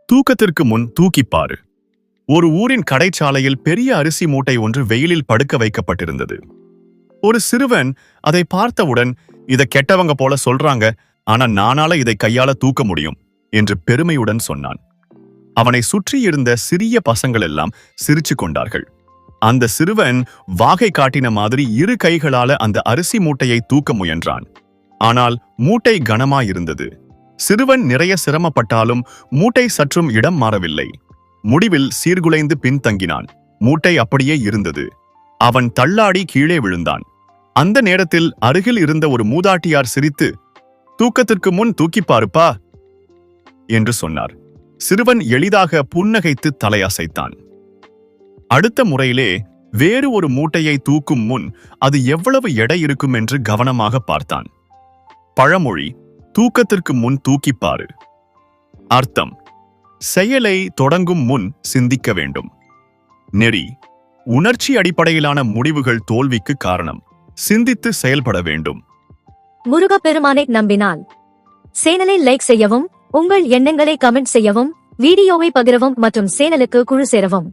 தூக்கத்திற்கு முன் தூக்கிப்பாரு. ஒரு ஊரின் கடைச்சாலையில் பெரிய அரிசி மூட்டை ஒன்று வெயிலில் படுக்க வைக்கப்பட்டிருந்தது. ஒரு சிறுவன் அதை பார்த்தவுடன், இதை கெட்டவங்க போல சொல்றாங்க, ஆனா நானால இதை கையால தூக்க முடியும் என்று பெருமையுடன் சொன்னான். அவனை சுற்றியிருந்த சிறிய பசங்கள் எல்லாம் சிரிச்சு கொண்டார்கள். அந்த சிறுவன் வாகை காட்டின மாதிரி இரு கைகளால அந்த அரிசி மூட்டையை தூக்க முயன்றான். ஆனால் மூட்டை கனமாயிருந்தது. சிறுவன் நிறைய சிரமப்பட்டாலும் மூட்டை சற்றும் இடம் மாறவில்லை. முடிவில் சீர்குலைந்து பின்தங்கினான். மூட்டை அப்படியே இருந்தது. அவன் தள்ளாடி கீழே விழுந்தான். அந்த நேரத்தில் அருகில் இருந்த ஒரு மூதாட்டியார் சிரித்து, "தூக்கத்திற்கு முன் தூக்கிப்பாருப்பா" என்று சொன்னார். சிறுவன் எளிதாக புன்னகைத்து தலையசைத்தான். அடுத்த முறையிலே வேறு ஒரு மூட்டையை தூக்கும் முன் அது எவ்வளவு எடை இருக்கும் என்று கவனமாக பார்த்தான். பழமொழி: தூக்கத்திற்கு முன் தூக்கிப்பாரு. அர்த்தம்: செயலை தொடங்கும் முன் சிந்திக்க வேண்டும். நெறி: உணர்ச்சி அடிப்படையிலான முடிவுகள் தோல்விக்கு காரணம். சிந்தித்து செயல்பட வேண்டும். முருகப்பெருமானை நம்பினால் சேனலை லைக் செய்யவும், உங்கள் எண்ணங்களை கமெண்ட் செய்யவும், வீடியோவை பகிரவும் மற்றும் சேனலுக்கு குழு சேரவும்.